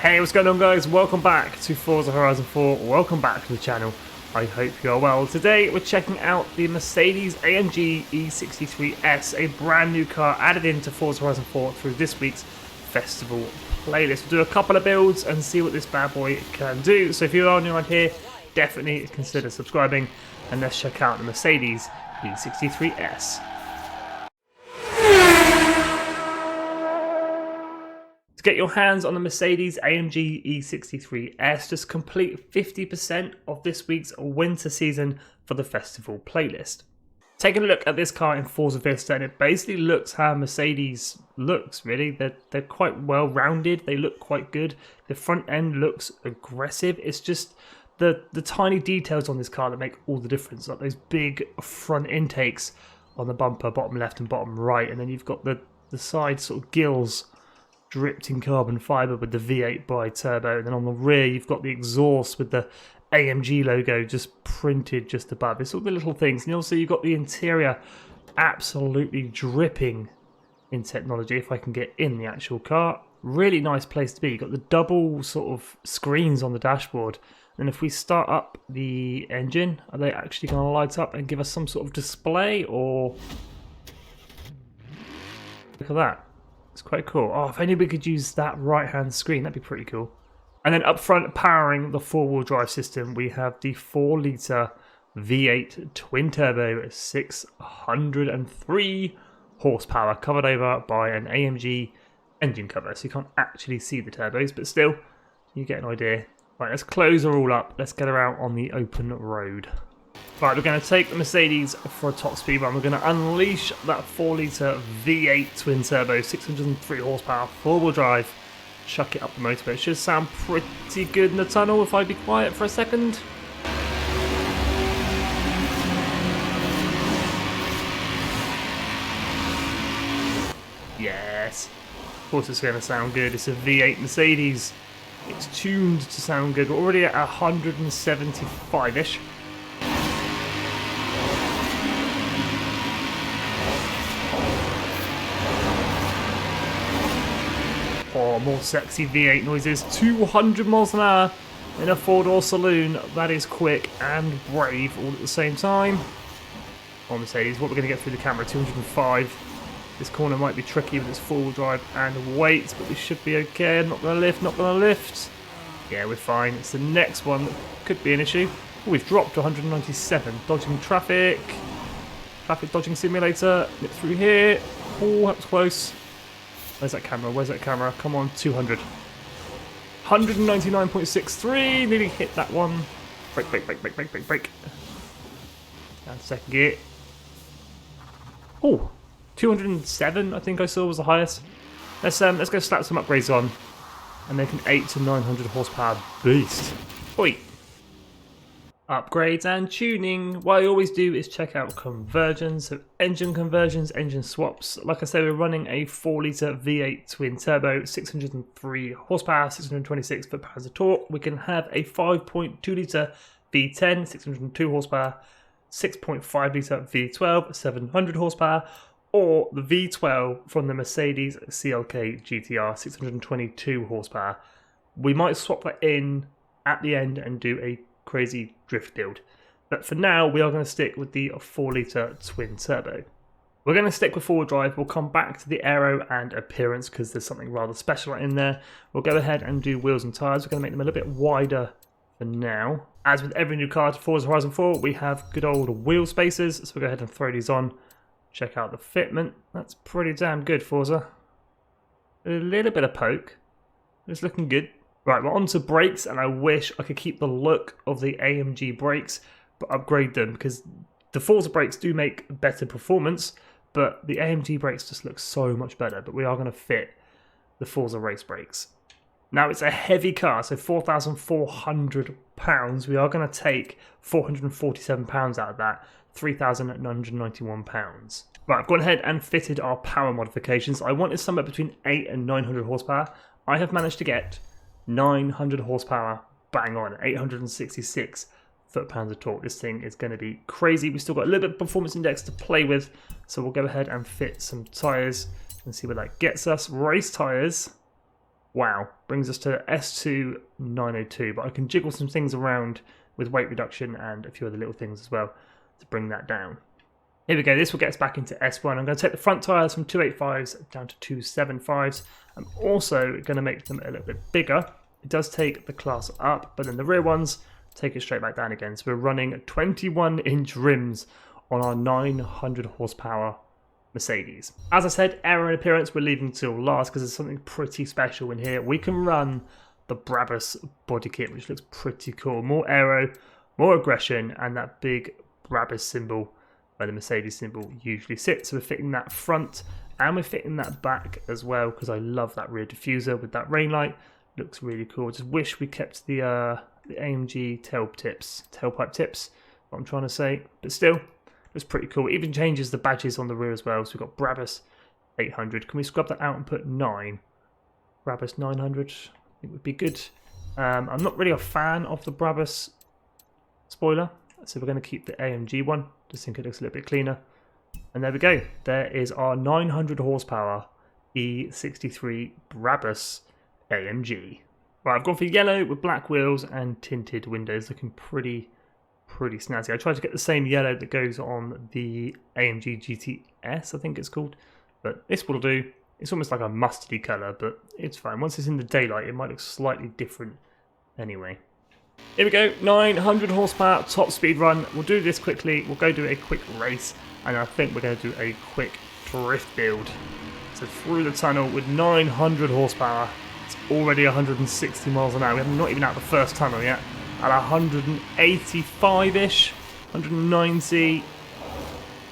Hey, what's going on guys? Welcome back to Forza Horizon 4. Welcome back to the channel. I hope you are well. Today we're checking out the Mercedes-AMG E63 S, a brand new car added into Forza Horizon 4 through this week's festival playlist. We'll do a couple of builds and see what this bad boy can do. So if you are new around here, definitely consider subscribing and let's check out the Mercedes E63 S. To get your hands on the Mercedes-AMG E63 S, just complete 50% of this week's winter season for the festival playlist. Taking a look at this car in Forza Vista, and it basically looks how Mercedes looks, really. They're quite well rounded, they look quite good. The front end looks aggressive. It's just the tiny details on this car that make all the difference, like those big front intakes on the bumper, bottom left and bottom right, and then you've got the side sort of gills dripped in carbon fibre with the V8 bi-turbo, and then on the rear you've got the exhaust with the AMG logo just printed just above. It's all the little things, and also you've got the interior absolutely dripping in technology. If I can get in the actual car, really nice place to be. You've got the double sort of screens on the dashboard, and if we start up the engine, are they actually going to light up and give us some sort of display? Or look at that. It's quite cool. Oh, if only we could use that right-hand screen, that'd be pretty cool. And then up front, powering the four-wheel drive system, we have the 4-litre V8 twin-turbo 603 horsepower, covered over by an AMG engine cover. So you can't actually see the turbos, but still, you get an idea. Right, let's close her all up. Let's get her out on the open road. Right, we're going to take the Mercedes for a top speed run. We're going to unleash that 4-litre V8 twin-turbo, 603 horsepower, four-wheel drive. Chuck it up the motorway. It should sound pretty good in the tunnel if I be quiet for a second. Yes. Of course it's going to sound good. It's a V8 Mercedes. It's tuned to sound good. We're already at 175-ish. Oh, more sexy V8 noises. 200 miles an hour in a four-door saloon. That is quick and brave all at the same time. Oh, Mercedes, what we're going to get through the camera, 205. This corner might be tricky with its four-wheel drive and weight, but we should be okay. I'm not going to lift, not going to lift. Yeah, we're fine. It's the next one that could be an issue. Oh, we've dropped to 197. Dodging traffic. Traffic dodging simulator. Nip through here. Oh, that was close. Where's that camera? Where's that camera? Come on, 200. 199.63. Nearly hit that one. Brake, brake, brake, brake, brake, brake, brake. And second gear. Oh, 207 I think I saw was the highest. Let's go slap some upgrades on and make an 800 to 900 horsepower beast. Oi. Upgrades and tuning. What I always do is check out conversions, so engine conversions, engine swaps. Like I said, we're running a 4-litre V8 twin turbo, 603 horsepower, 626 foot-pounds of torque. We can have a 5.2-litre V10, 602 horsepower, 6.5-litre V12, 700 horsepower, or the V12 from the Mercedes CLK GTR, 622 horsepower. We might swap that in at the end and do a crazy drift build, but for now we are going to stick with the 4-litre twin turbo. We're going to stick with four-wheel drive. We'll come back to the aero and appearance because there's something rather special in there. We'll go ahead and do wheels and tyres. We're going to make them a little bit wider for now. As with every new car to Forza Horizon 4, we have good old wheel spacers, so we'll go ahead and throw these on. Check out the fitment. That's pretty damn good, Forza. A little bit of poke. It's looking good. Right, we're on to brakes, and I wish I could keep the look of the AMG brakes, but upgrade them, because the Forza brakes do make better performance, but the AMG brakes just look so much better, but we are going to fit the Forza race brakes. Now, it's a heavy car, so 4,400 pounds. We are going to take 447 pounds out of that, 3,991 pounds. Right, I've gone ahead and fitted our power modifications. I wanted somewhere between 800 and 900 horsepower. I have managed to get 900 horsepower, bang on, 866 foot-pounds of torque. This thing is going to be crazy. We've still got a little bit of performance index to play with, so we'll go ahead and fit some tyres and see where that gets us. Race tyres Wow, brings us to S2 902, but I can jiggle some things around with weight reduction and a few other little things as well to bring that down. Here we go, this will get us back into S1. I'm going to take the front tyres from 285s down to 275s. I'm also going to make them a little bit bigger. It does take the class up, but then the rear ones take it straight back down again. So we're running 21-inch rims on our 900 horsepower Mercedes. As I said, aero and appearance we're leaving till last because there's something pretty special in here. We can run the Brabus body kit, which looks pretty cool. More aero, more aggression, and that big Brabus symbol where the Mercedes symbol usually sits. So we're fitting that front and we're fitting that back as well because I love that rear diffuser with that rain light. Looks really cool. Just wish we kept the AMG tailpipe tips, what I'm trying to say, but still it's pretty cool. It even changes the badges on the rear as well. So we've got Brabus 800. Can we scrub that out and put 9? Brabus 900, I think would be good. I'm not really a fan of the Brabus spoiler, so we're going to keep the AMG one. Just think it looks a little bit cleaner. And there we go. There is our 900 horsepower E63 Brabus AMG. Right, I've gone for yellow with black wheels and tinted windows, looking pretty snazzy. I tried to get the same yellow that goes on the AMG GTS, I think it's called, but this will do. It's almost like a mustardy colour, but it's fine. Once it's in the daylight, it might look slightly different anyway. Here we go, 900 horsepower top speed run. We'll do this quickly. We'll go do a quick race, and I think we're going to do a quick drift build. So through the tunnel with 900 horsepower. It's already 160 miles an hour. We haven't not even out the first tunnel yet. At 185-ish, 190,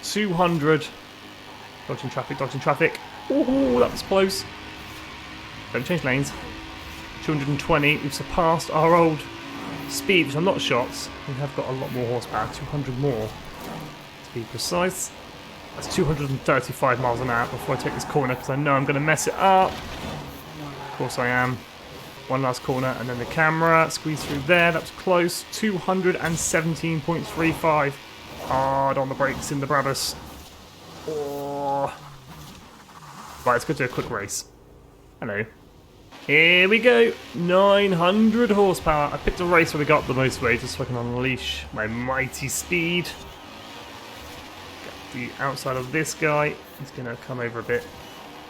200. Dodging traffic. Oh, that was close. Don't change lanes. 220. We've surpassed our old speed, which I'm not shots. We have got a lot more horsepower, 200 more to be precise. That's 235 miles an hour before I take this corner because I know I'm going to mess it up. Of course I am. One last corner and then the camera. Squeeze through there. That was close. 217.35. Hard on the brakes in the Brabus. Oh. Right, let's go do a quick race. Hello. Here we go. 900 horsepower. I picked a race where we got the most weight just so I can unleash my mighty speed. Get the outside of this guy. He's going to come over a bit.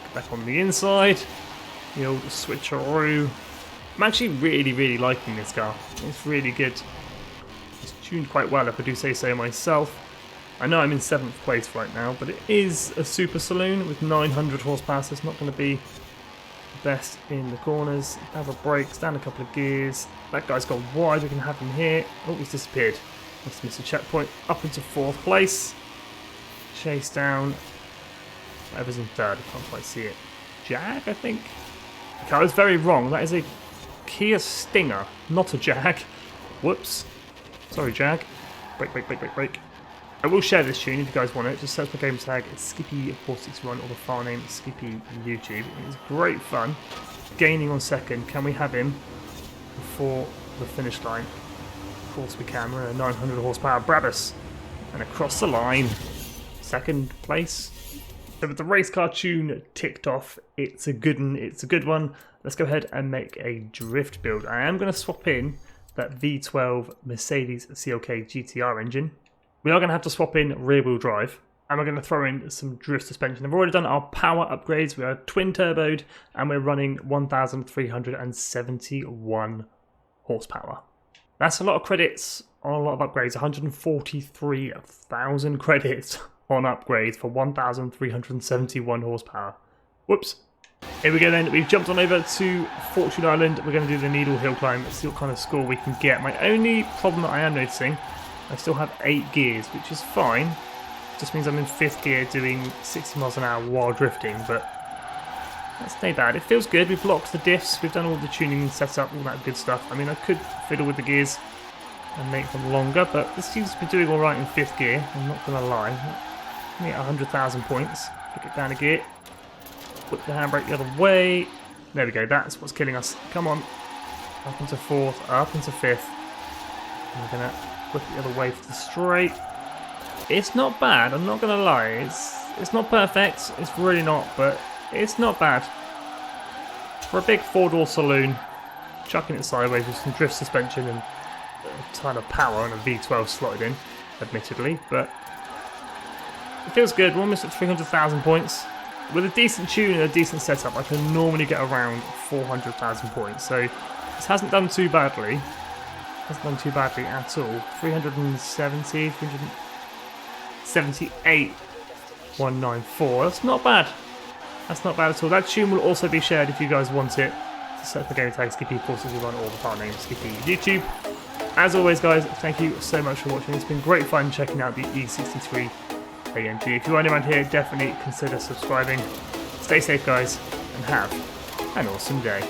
Get back on the inside. The old switcheroo. I'm actually really liking this car. It's really good. It's tuned quite well if I do say so myself. I know I'm in 7th place right now, but it is a super saloon with 900 horsepower, so it's not going to be the best in the corners. Have a brakes, down a couple of gears. That guy's gone wide, we can have him here. Oh, he's disappeared. Must miss a checkpoint. Up into 4th place. Chase down. Whatever's in 3rd, I can't quite see it. Jag, I think? Okay, I was very wrong. That is a Kia Stinger, not a Jag. Whoops. Sorry, Jag. Brake. I will share this tune if you guys want it. Just search my game tag, it's Skippy461, or the file name is Skippy YouTube. It is great fun. Gaining on 2nd. Can we have him before the finish line? Of course we can. We're a 900 horsepower Brabus. And across the line. 2nd place. So with the race car tune ticked off, it's a good one. Let's go ahead and make a drift build. I am going to swap in that V12 Mercedes CLK GTR engine. We are going to have to swap in rear wheel drive, and we're going to throw in some drift suspension. I've already done our power upgrades. We are twin turboed and we're running 1,371 horsepower. That's a lot of credits on a lot of upgrades. 143,000 credits on upgrades for 1,371 horsepower. Whoops. Here we go then. We've jumped on over to Fortune Island. We're going to do the Needle Hill climb. Let's see what kind of score we can get. My only problem that I am noticing, I still have 8 gears, which is fine. Just means I'm in 5th gear doing 60 miles an hour while drifting, but that's no bad. It feels good. We've locked the diffs. We've done all the tuning and setup, all that good stuff. I mean, I could fiddle with the gears and make them longer, but this seems to be doing all right in 5th gear. I'm not going to lie. Only at 100,000 points. Pick it down a gear. Whip the handbrake the other way. There we go. That's what's killing us. Come on. Up into 4th, up into 5th. And we're going to whip it the other way for the straight. It's not bad, I'm not going to lie. It's not perfect, it's really not, but it's not bad. For a big 4-door saloon, chucking it sideways with some drift suspension and a ton of power and a V12 slotted in, admittedly, but it feels good. We're almost at 300,000 points. With a decent tune and a decent setup, I can normally get around 400,000 points, so this hasn't done too badly. Hasn't done too badly at all. 370, 378, 194. That's not bad. That's not bad at all. That tune will also be shared if you guys want it. Search the game tag Skippy, of course, as you run all the part names Skippy YouTube. As always, guys, thank you so much for watching. It's been great fun checking out the E63 AMG. If you're anyone here, definitely consider subscribing. Stay safe, guys, and have an awesome day.